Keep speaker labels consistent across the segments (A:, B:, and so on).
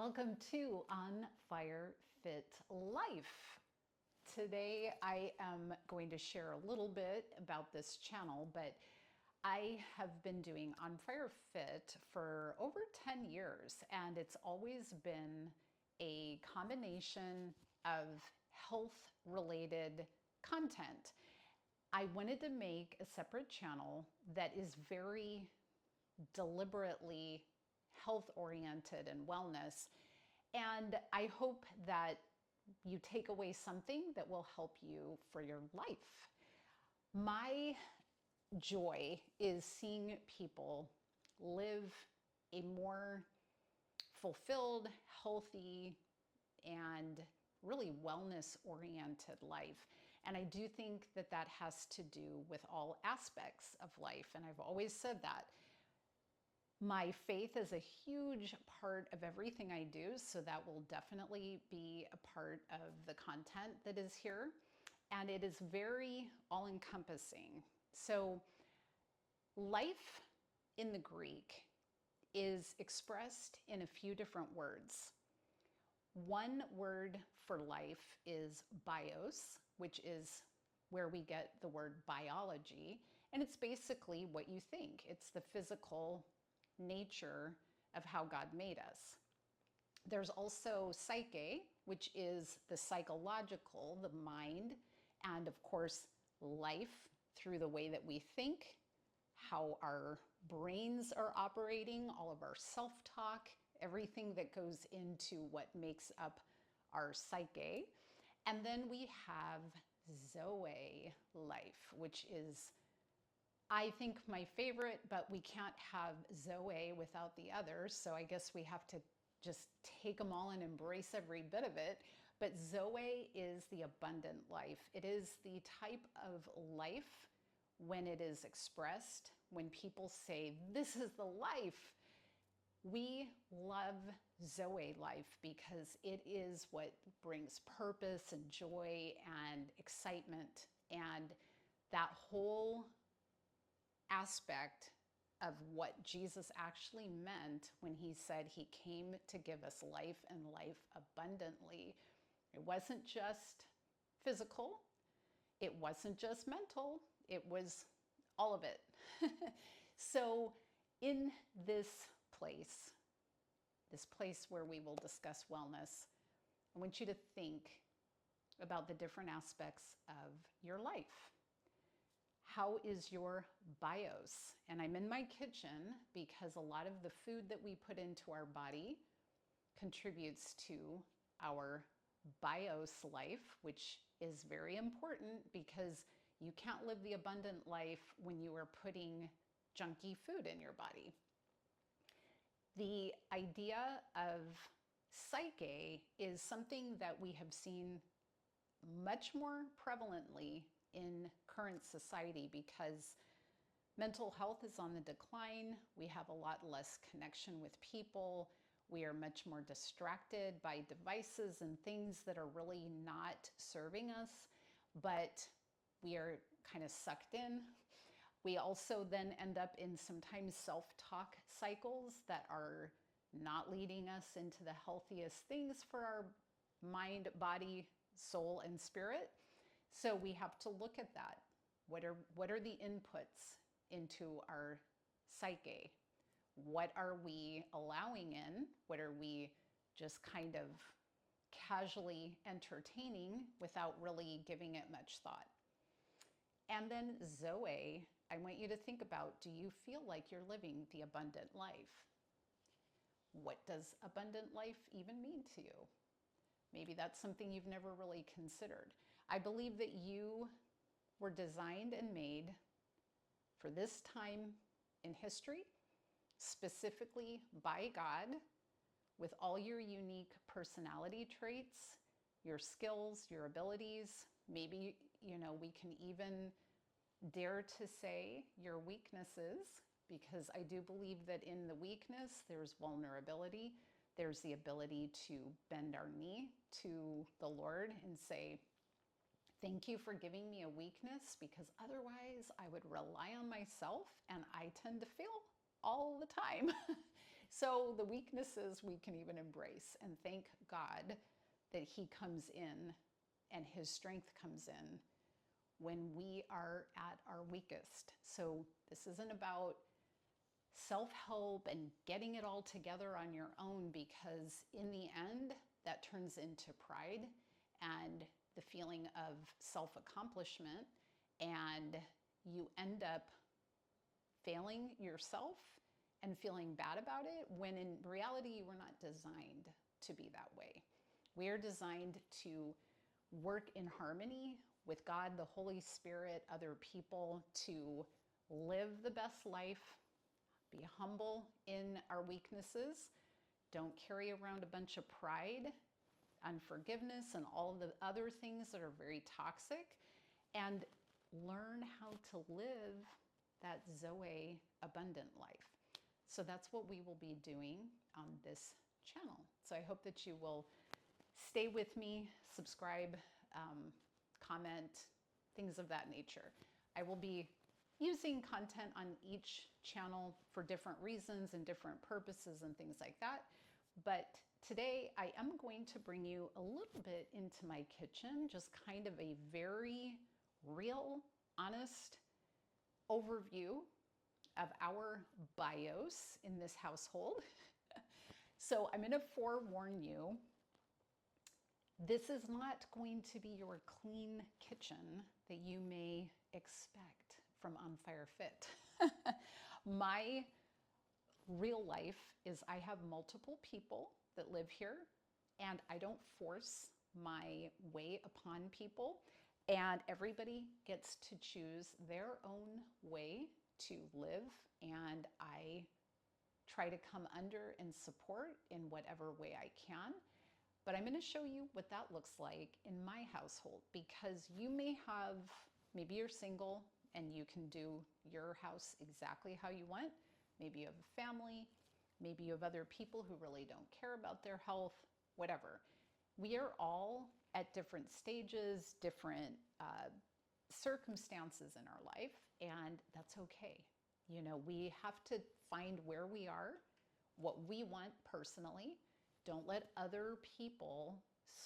A: Welcome to On Fire Fit Life. Today I am going to share a little bit about this channel, but I have been doing On Fire Fit for over 10 years, and it's always been a combination of health-related content. I wanted to make a separate channel that is very deliberately health oriented and wellness. And I hope that you take away something that will help you for your life. My joy is seeing people live a more fulfilled, healthy, and really wellness oriented life. And I do think that that has to do with all aspects of life. And I've always said that. My faith is a huge part of everything I do, so that will definitely be a part of the content that is here. And it is very all-encompassing. So life in the Greek is expressed in a few different words. One word for life is bios, which is where we get the word biology. And it's basically what you think. It's the physical nature of how God made us. There's also psyche, which is the psychological, the mind, and of course, life through the way that we think, how our brains are operating, all of our self-talk, everything that goes into what makes up our psyche. And then we have Zoe life, which is, I think, my favorite, but we can't have Zoe without the others. So I guess we have to just take them all and embrace every bit of it. But Zoe is the abundant life. It is the type of life when it is expressed, when people say, this is the life. We love Zoe life because it is what brings purpose and joy and excitement, and that whole aspect of what Jesus actually meant when he said he came to give us life and life abundantly. It wasn't just physical, it wasn't just mental, it was all of it. So in this place where we will discuss wellness, I want you to think about the different aspects of your life. How is your bios? And I'm in my kitchen because a lot of the food that we put into our body contributes to our bios life, which is very important because you can't live the abundant life when you are putting junky food in your body. The idea of psyche is something that we have seen much more prevalently in current society because mental health is on the decline. We have a lot less connection with people. We are much more distracted by devices and things that are really not serving us, but we are kind of sucked in. We also then end up in sometimes self-talk cycles that are not leading us into the healthiest things for our mind, body, soul, and spirit. So we have to look at that. What are the inputs into our psyche? What are we allowing in? What are we just kind of casually entertaining without really giving it much thought? And then Zoe, I want you to think about, do you feel like you're living the abundant life? What does abundant life even mean to you? Maybe that's something you've never really considered. I believe that you were designed and made for this time in history, specifically by God, with all your unique personality traits, your skills, your abilities. Maybe, we can even dare to say your weaknesses, because I do believe that in the weakness, there's vulnerability. There's the ability to bend our knee to the Lord and say, thank you for giving me a weakness, because otherwise I would rely on myself, and I tend to fail all the time. So the weaknesses we can even embrace and thank God that He comes in and His strength comes in when we are at our weakest. So this isn't about self-help and getting it all together on your own, because in the end, that turns into pride and the feeling of self-accomplishment, and you end up failing yourself and feeling bad about it, when in reality, you were not designed to be that way. We are designed to work in harmony with God, the Holy Spirit, other people, to live the best life, be humble in our weaknesses, don't carry around a bunch of pride, unforgiveness, and all the other things that are very toxic, and learn how to live that Zoe abundant life. So that's what we will be doing on this channel. So I hope that you will stay with me, subscribe, comment, things of that nature. I will be using content on each channel for different reasons and different purposes and things like that. But today I am going to bring you a little bit into my kitchen, just kind of a very real, honest overview of our BIOS in this household. So I'm going to forewarn you, this is not going to be your clean kitchen that you may expect from On Fire Fit. My real life is I have multiple people that live here, and I don't force my way upon people, and everybody gets to choose their own way to live, and I try to come under and support in whatever way I can. But I'm going to show you what that looks like in my household, because you may have, maybe you're single and you can do your house exactly how you want. Maybe you have a family, maybe you have other people who really don't care about their health, whatever. We are all at different stages, different circumstances in our life, and that's okay. You know, we have to find where we are, what we want personally. Don't let other people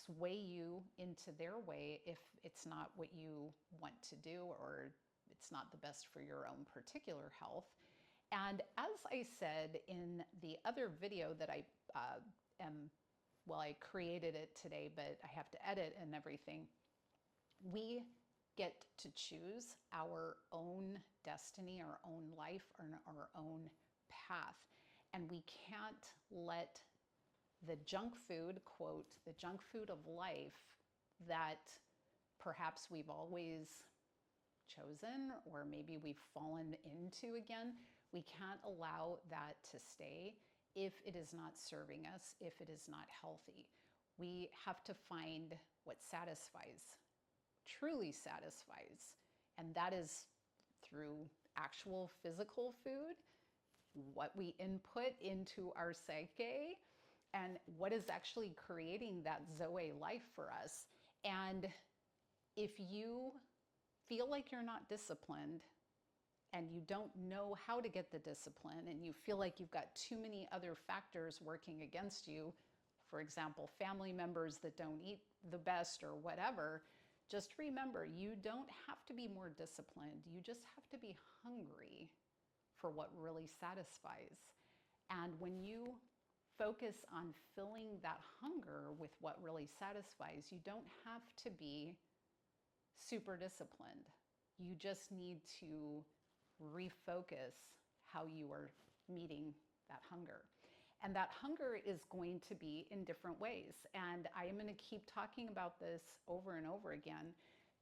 A: sway you into their way if it's not what you want to do, or it's not the best for your own particular health. And as I said in the other video that I created it today, but I have to edit and everything, we get to choose our own destiny, our own life, or our own path. And we can't let the junk food, quote, the junk food of life that perhaps we've always chosen, or maybe we've fallen into again, we can't allow that to stay if it is not serving us, if it is not healthy. We have to find what satisfies, truly satisfies, and that is through actual physical food, what we input into our psyche, and what is actually creating that Zoe life for us. And if you feel like you're not disciplined and you don't know how to get the discipline, and you feel like you've got too many other factors working against you, for example, family members that don't eat the best or whatever, just remember, you don't have to be more disciplined. You just have to be hungry for what really satisfies. And when you focus on filling that hunger with what really satisfies, you don't have to be super disciplined. You just need to refocus how you are meeting that hunger. And that hunger is going to be in different ways. And I am going to keep talking about this over and over again,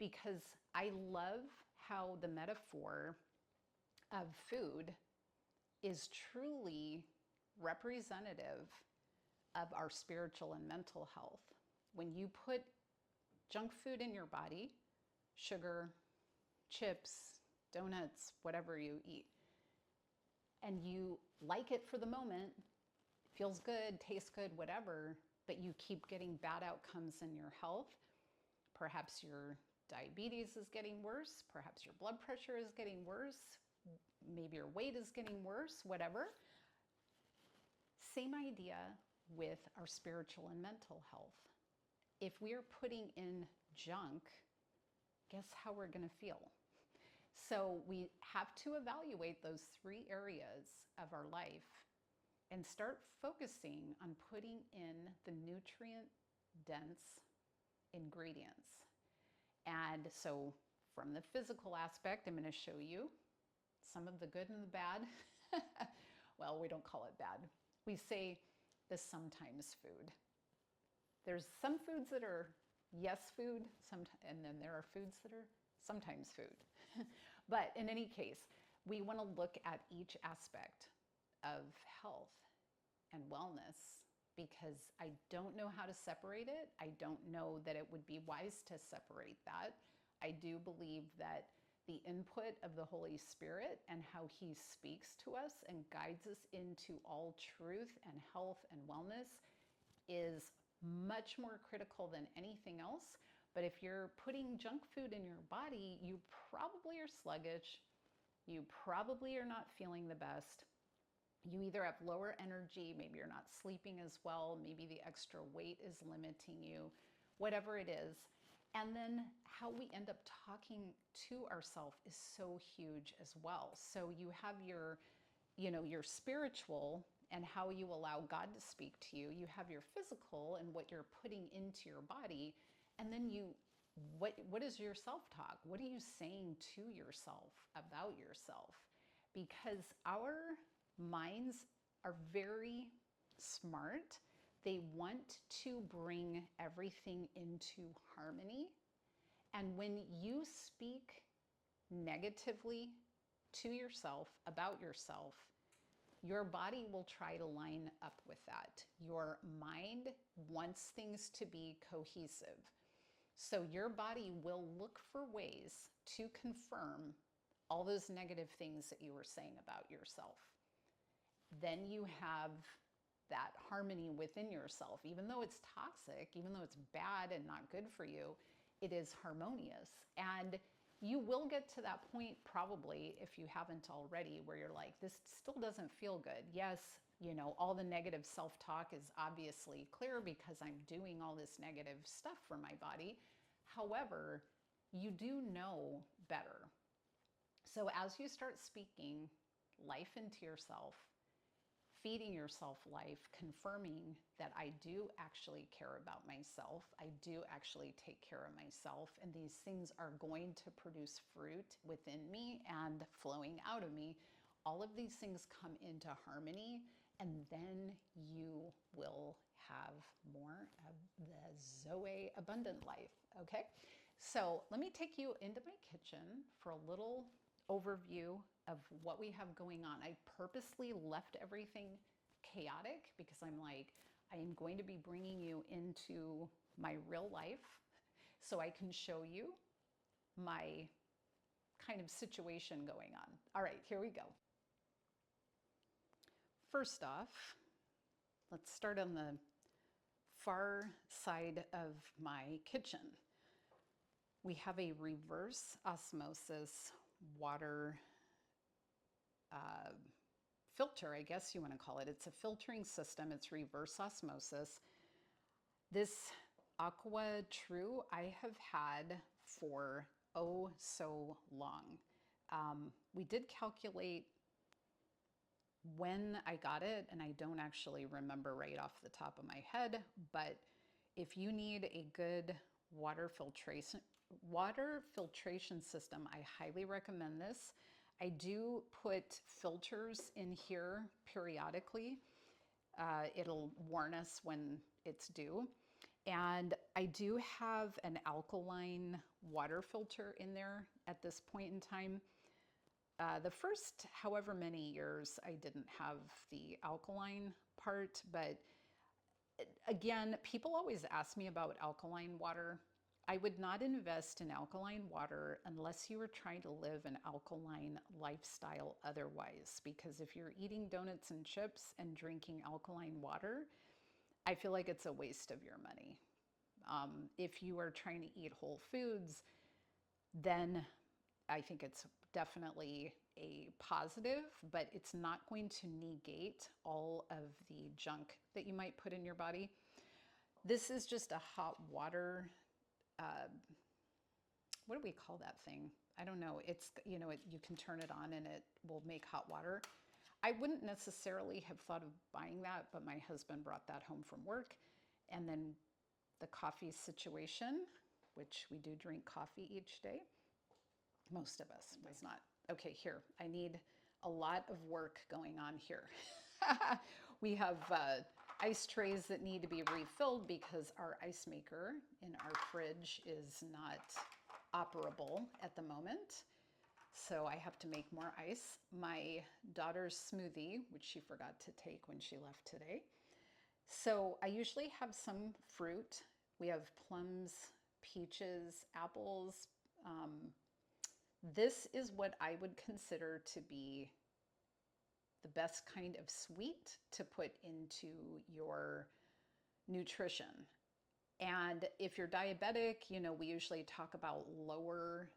A: because I love how the metaphor of food is truly representative of our spiritual and mental health. When you put junk food in your body, sugar, chips, donuts, whatever you eat, and you like it for the moment, feels good, tastes good, whatever, but you keep getting bad outcomes in your health. Perhaps your diabetes is getting worse, perhaps your blood pressure is getting worse, maybe your weight is getting worse, whatever. Same idea with our spiritual and mental health. If we are putting in junk, guess how we're going to feel? So we have to evaluate those 3 areas of our life and start focusing on putting in the nutrient-dense ingredients. And so from the physical aspect, I'm going to show you some of the good and the bad. Well, we don't call it bad. We say the sometimes food. There's some foods that are yes food, and then there are foods that are sometimes food. But in any case, we want to look at each aspect of health and wellness because I don't know how to separate it. I don't know that it would be wise to separate that. I do believe that the input of the Holy Spirit and how He speaks to us and guides us into all truth and health and wellness is much more critical than anything else. But if you're putting junk food in your body, you probably are sluggish. You probably are not feeling the best. You either have lower energy, maybe you're not sleeping as well, maybe the extra weight is limiting you, whatever it is. And then how we end up talking to ourselves is so huge as well. So you have your spiritual and how you allow God to speak to you. You have your physical and what you're putting into your body. And then what is your self-talk? What are you saying to yourself about yourself? Because our minds are very smart. They want to bring everything into harmony. And when you speak negatively to yourself, about yourself, your body will try to line up with that. Your mind wants things to be cohesive. So your body will look for ways to confirm all those negative things that you were saying about yourself. Then you have that harmony within yourself. Even though it's toxic, even though it's bad and not good for you, it is harmonious. And you will get to that point probably, if you haven't already, where you're like, this still doesn't feel good. Yes, all the negative self-talk is obviously clear because I'm doing all this negative stuff for my body. However, you do know better. So as you start speaking life into yourself, feeding yourself life, confirming that I do actually care about myself, I do actually take care of myself, and these things are going to produce fruit within me and flowing out of me, all of these things come into harmony, and then you will have more of the Zoe abundant life, okay? So let me take you into my kitchen for a little overview of what we have going on. I purposely left everything chaotic because I'm like, I am going to be bringing you into my real life so I can show you my kind of situation going on. All right, here we go. First off, let's start on the far side of my kitchen. We have a reverse osmosis water filter, I guess you want to call it. It's a filtering system. It's reverse osmosis. This Aqua True I have had for oh so long. We did calculate when I got it, and I don't actually remember right off the top of my head, but if you need a good water filtration system, I highly recommend this. I do put filters in here periodically. It'll warn us when it's due. And I do have an alkaline water filter in there at this point in time. The first however many years I didn't have the alkaline part, but again, people always ask me about alkaline water. I would not invest in alkaline water unless you were trying to live an alkaline lifestyle otherwise, because if you're eating donuts and chips and drinking alkaline water, I feel like it's a waste of your money. If you are trying to eat whole foods, then I think it's definitely a positive, but it's not going to negate all of the junk that you might put in your body. This is just a hot water, what do we call that thing? I don't know. It's, you know, you can turn it on and it will make hot water. I wouldn't necessarily have thought of buying that, but my husband brought that home from work. And then the coffee situation, which we do drink coffee each day. Most of us does not. Okay, here, I need a lot of work going on here. We have ice trays that need to be refilled because our ice maker in our fridge is not operable at the moment. So I have to make more ice. My daughter's smoothie, which she forgot to take when she left today. So I usually have some fruit. We have plums, peaches, apples. This is what I would consider to be the best kind of sweet to put into your nutrition. And if you're diabetic, you know, we usually talk about lower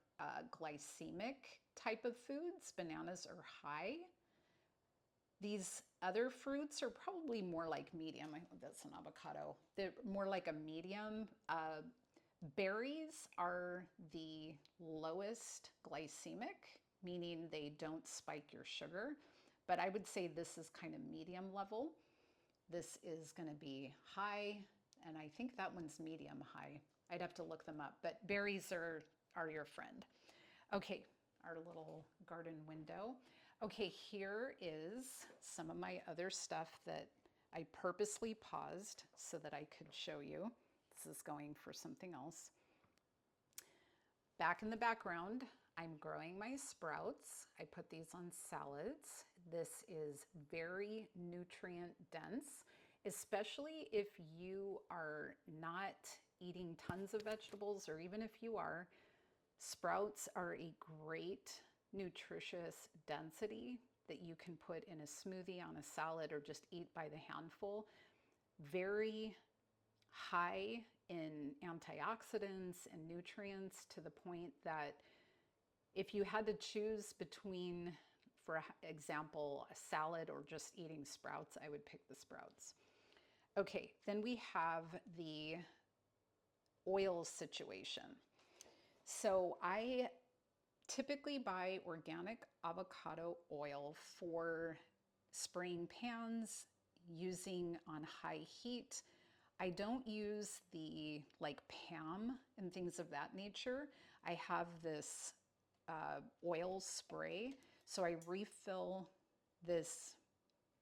A: glycemic type of foods. Bananas are high. These other fruits are probably more like medium. I hope that's an avocado. They're more like a medium. Berries are the lowest glycemic, meaning they don't spike your sugar. But I would say this is kind of medium level. This is going to be high, and I think that one's medium high. I'd have to look them up, but berries are your friend. Okay, our little garden window. Okay, here is some of my other stuff that I purposely paused so that I could show you. This is going for something else. Back in the background, I'm growing my sprouts. I put these on salads. This is very nutrient dense, especially if you are not eating tons of vegetables, or even if you are. Sprouts are a great nutritious density that you can put in a smoothie, on a salad, or just eat by the handful. Very high in antioxidants and nutrients, to the point that if you had to choose between, for example, a salad or just eating sprouts, I would pick the sprouts. Okay, then we have the oil situation. So I typically buy organic avocado oil for spraying pans, using on high heat. I don't use the like Pam and things of that nature. I have this oil spray. So I refill this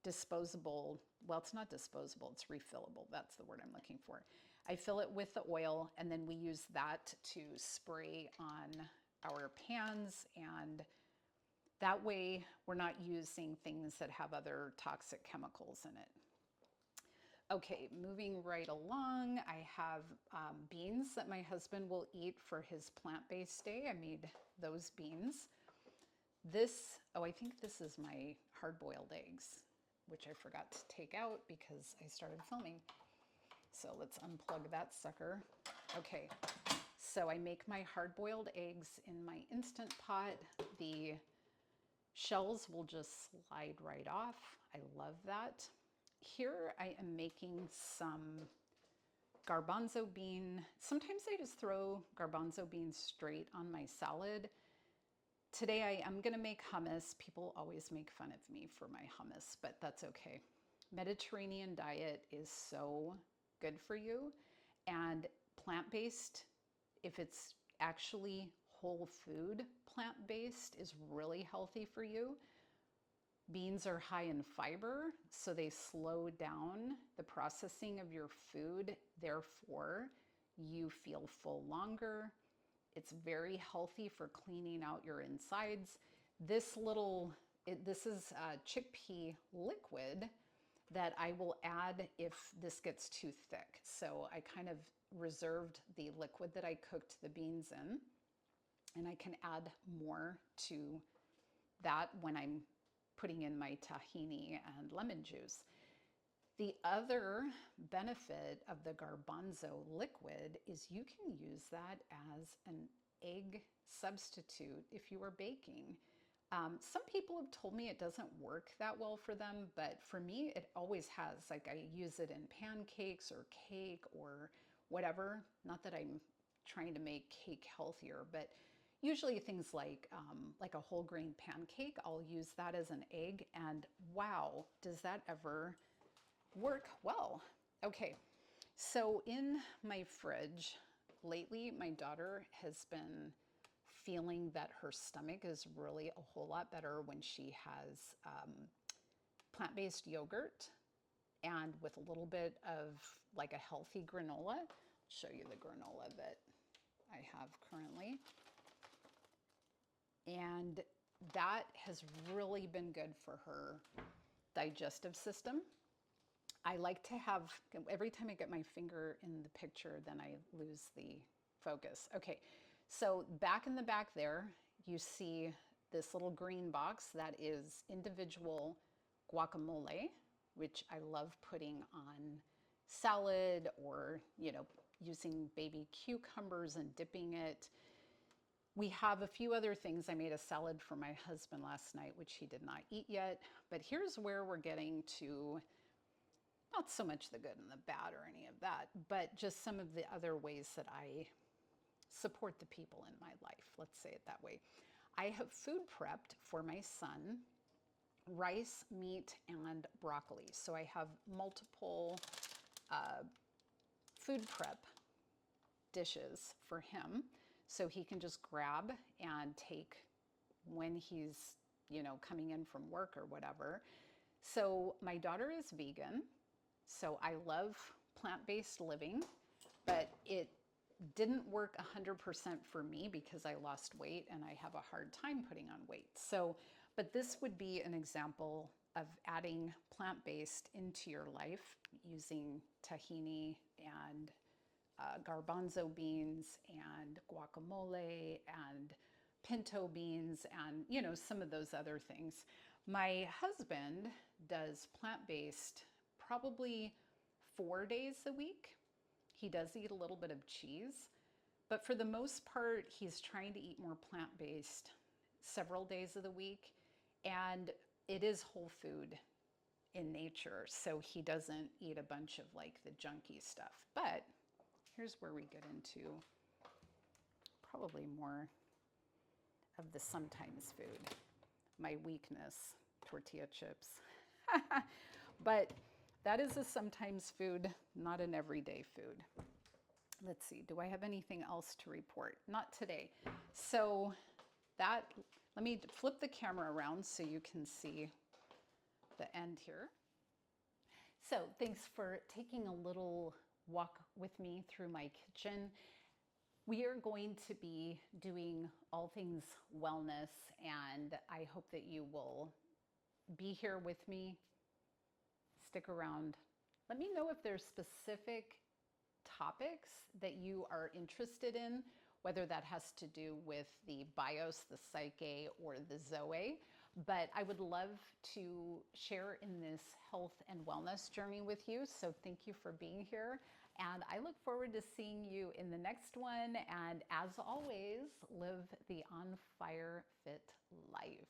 A: disposable, well, it's not disposable, it's refillable. That's the word I'm looking for. I fill it with the oil, and then we use that to spray on our pans, and that way we're not using things that have other toxic chemicals in it. Okay, moving right along, I have beans that my husband will eat for his plant-based day. I made those beans. This, oh, I think this is my hard-boiled eggs, which I forgot to take out because I started filming. So let's unplug that sucker. Okay, so I make my hard-boiled eggs in my Instant Pot. The shells will just slide right off. I love that. Here I am making some garbanzo bean. Sometimes I just throw garbanzo beans straight on my salad. Today I am gonna make hummus. People always make fun of me for my hummus, but that's okay. Mediterranean diet is so good for you, and plant-based, if it's actually whole food plant-based, is really healthy for you. Beans are high in fiber, so they slow down the processing of your food. Therefore, you feel full longer. It's very healthy for cleaning out your insides. This is chickpea liquid that I will add if this gets too thick. So I kind of reserved the liquid that I cooked the beans in, and I can add more to that when I'm putting in my tahini and lemon juice. The other benefit of the garbanzo liquid is you can use that as an egg substitute if you are baking. Some people have told me it doesn't work that well for them, but for me, it always has. Like I use it in pancakes or cake or whatever. Not that I'm trying to make cake healthier, but usually things like a whole grain pancake, I'll use that as an egg, and wow, does that ever work well? Okay, so in my fridge lately, my daughter has been feeling that her stomach is really a whole lot better when she has plant-based yogurt and with a little bit of like a healthy granola. I'll show you the granola that I have currently. And that has really been good for her digestive system. I like to have, every time I get my finger in the picture, then I lose the focus. Okay, so back in the back there, you see this little green box that is individual guacamole, which I love putting on salad or, using baby cucumbers and dipping it. We have a few other things. I made a salad for my husband last night, which he did not eat yet. But here's where we're getting to not so much the good and the bad or any of that, but just some of the other ways that I support the people in my life. Let's say it that way. I have food prepped for my son, rice, meat, and broccoli. So I have multiple food prep dishes for him. So he can just grab and take when he's, coming in from work or whatever. So my daughter is vegan, so I love plant-based living, but it didn't work 100% for me because I lost weight and I have a hard time putting on weight. So, but this would be an example of adding plant-based into your life using tahini and garbanzo beans and guacamole and pinto beans and, some of those other things. My husband does plant-based probably 4 days a week. He does eat a little bit of cheese, but for the most part, he's trying to eat more plant-based several days of the week. And it is whole food in nature, so he doesn't eat a bunch of like the junky stuff. But here's where we get into probably more of the sometimes food. My weakness, tortilla chips. But that is a sometimes food, not an everyday food. Let's see, do I have anything else to report? Not today. So let me flip the camera around so you can see the end here. So thanks for taking a little walk with me through my kitchen. We are going to be doing all things wellness, and I hope that you will be here with me. Stick around. Let me know if there's specific topics that you are interested in, whether that has to do with the bios, the psyche, or the zoe. But I would love to share in this health and wellness journey with you. So thank you for being here. And I look forward to seeing you in the next one. And as always, live the on fire fit life.